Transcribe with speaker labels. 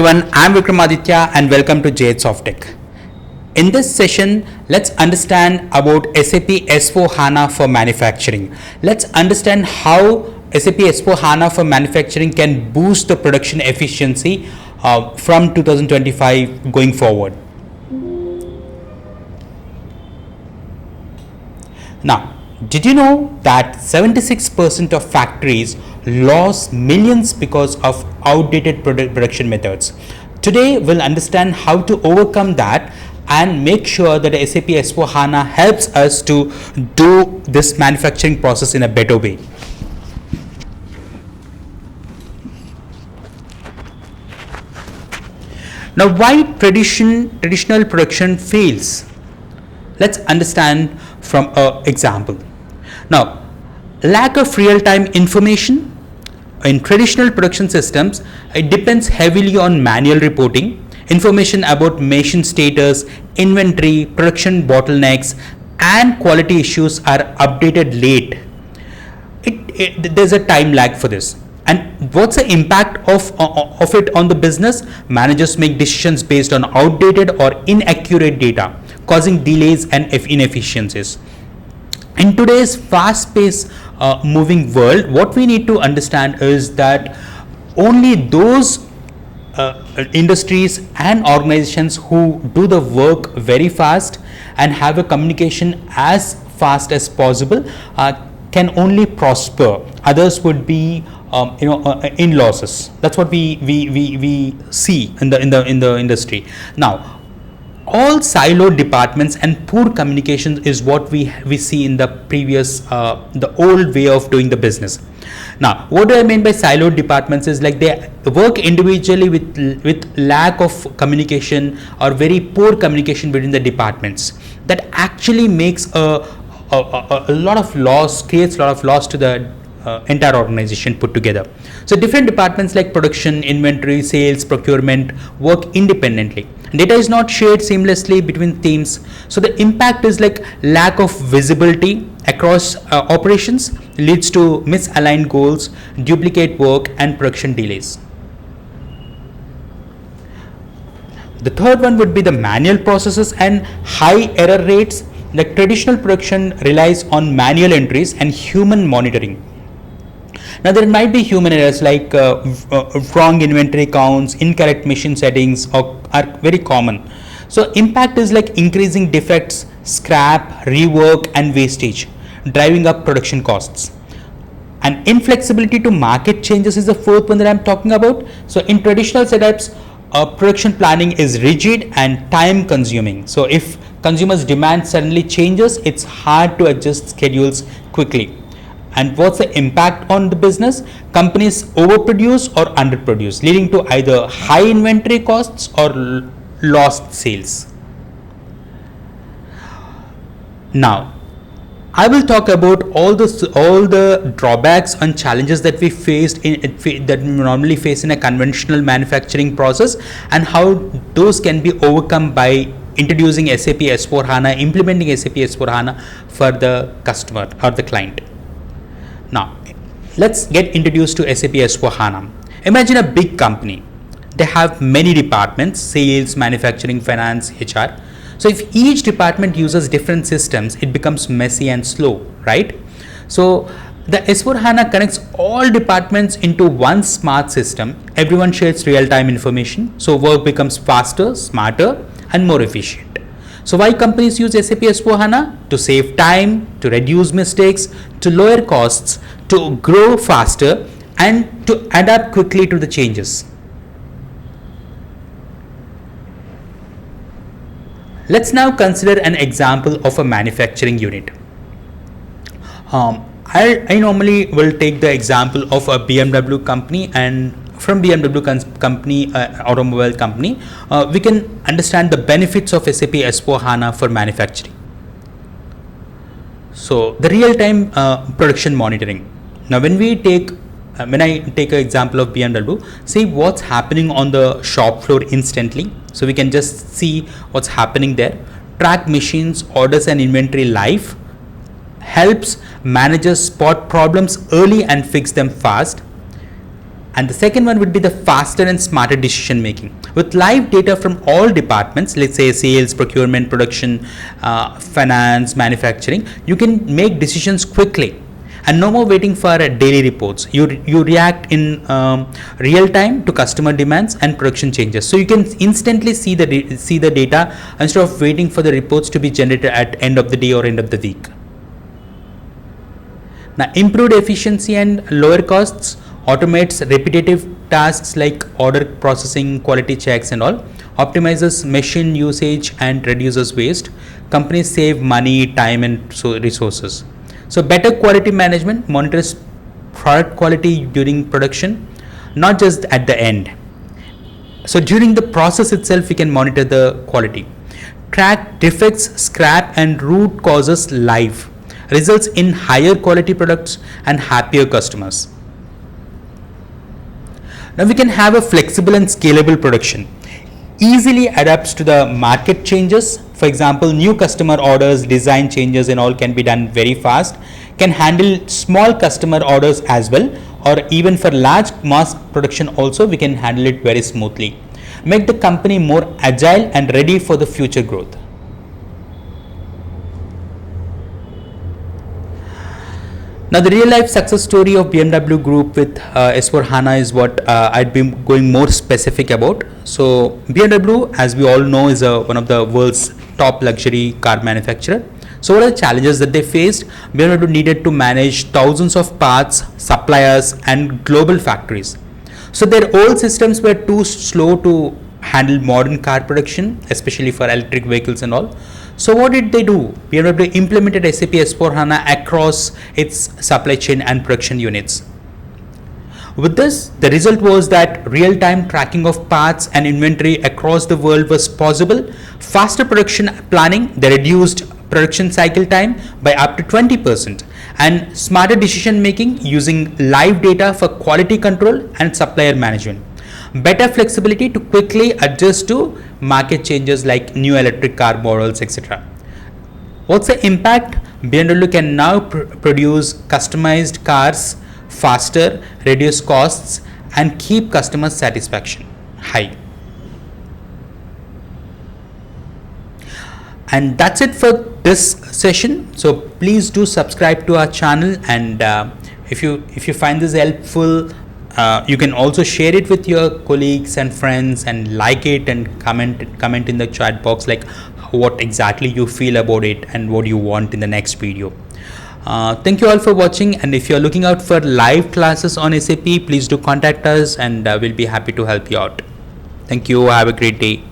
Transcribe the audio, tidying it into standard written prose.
Speaker 1: Everyone, I'm Vikramaditya and welcome to JH Softech. In this session, let's understand about SAP S4 HANA for manufacturing. Let's understand how SAP S4 HANA for manufacturing can boost the production efficiency from 2025 going forward. Now, did you know that 76% of factories lost millions because of outdated production methods? Today, we'll understand how to overcome that and make sure that SAP S4 HANA helps us to do this manufacturing process in a better way. Now, why traditional production fails? Let's understand from an example. Now, lack of real-time information in traditional production systems, it depends heavily on manual reporting. Information about machine status, inventory, production bottlenecks, and quality issues are updated late. There's a time lag for this. And what's the impact of it on the business? Managers make decisions based on outdated or inaccurate data, causing delays and inefficiencies. In today's fast-paced moving world, what we need to understand is that only those industries and organizations who do the work very fast and have a communication as fast as possible can only prosper. Others would be in losses. That's what we see in the industry now. All siloed departments and poor communication is what we see in the previous the old way of doing the business. Now, what do I mean by siloed departments is like they work individually with lack of communication or very poor communication between the departments. That actually makes a lot of loss, creates a lot of loss to the entire organization put together. So different departments like production, inventory, sales, procurement work independently. Data is not shared seamlessly between teams. So the impact is like lack of visibility across operations leads to misaligned goals, duplicate work, and production delays. The third one would be the manual processes and high error rates. Like traditional production relies on manual entries and human monitoring. Now there might be human errors like wrong inventory counts, incorrect machine settings are very common. So impact is like increasing defects, scrap, rework, and wastage, driving up production costs. And inflexibility to market changes is the fourth one that I'm talking about. So in traditional setups, production planning is rigid and time consuming. So if consumers' demand suddenly changes, it's hard to adjust schedules quickly. And what's the impact on the business? Companies overproduce or underproduce, leading to either high inventory costs or lost sales. Now, I will talk about all the drawbacks and challenges that we normally face in a conventional manufacturing process, and how those can be overcome by introducing SAP S4 HANA, implementing SAP S4 HANA for the customer or the client. Now, let's get introduced to SAP S4 HANA. Imagine a big company. They have many departments: sales, manufacturing, finance, HR. So if each department uses different systems, it becomes messy and slow, right? So the S4 HANA connects all departments into one smart system. Everyone shares real-time information, so work becomes faster, smarter, and more efficient. So why companies use SAP S4 HANA? To save time, to reduce mistakes, to lower costs, to grow faster, and to adapt quickly to the changes. Let's now consider an example of a manufacturing unit. I normally will take the example of a BMW company, and from BMW company, automobile company, we can understand the benefits of SAP S4 HANA for manufacturing. So the real-time production monitoring. Now when I take an example of BMW, see what's happening on the shop floor instantly. So we can just see what's happening there. Track machines, orders, and inventory live. Helps managers spot problems early and fix them fast. And the second one would be the faster and smarter decision making. With live data from all departments, let's say sales, procurement, production, finance, manufacturing, you can make decisions quickly. And no more waiting for daily reports. You react in real time to customer demands and production changes. So you can instantly see the data instead of waiting for the reports to be generated at end of the day or end of the week. Now, improved efficiency and lower costs, automates repetitive tasks like order processing, quality checks and all, optimizes machine usage and reduces waste. Companies save money, time and resources. So better quality management, monitors product quality during production, not just at the end. So during the process itself, we can monitor the quality. Track defects, scrap and root causes live, results in higher quality products and happier customers. Now we can have a flexible and scalable production. Easily adapts to the market changes. For example, new customer orders, design changes and all can be done very fast. Can handle small customer orders as well, or even for large mass production also we can handle it very smoothly. Make the company more agile and ready for the future growth. Now the real life success story of BMW Group with S4 HANA is what I'd be going more specific about. So BMW, as we all know, is one of the world's top luxury car manufacturer. So what are the challenges that they faced? BMW needed to manage thousands of parts, suppliers and global factories. So their old systems were too slow to handle modern car production, especially for electric vehicles and all. So what did they do? BMW implemented SAP S4 HANA across its supply chain and production units. With this, the result was that real-time tracking of parts and inventory across the world was possible. Faster production planning, they reduced production cycle time by up to 20%, and smarter decision making using live data for quality control and supplier management. Better flexibility to quickly adjust to market changes like new electric car models, etc. What's the impact? BMW can now produce customized cars faster, reduce costs and keep customer satisfaction high. And that's it for this session. So please do subscribe to our channel, and if you find this helpful, you can also share it with your colleagues and friends, and like it and comment in the chat box like what exactly you feel about it and what you want in the next video. Thank you all for watching, and if you're looking out for live classes on SAP, please do contact us and we'll be happy to help you out. Thank you. Have a great day.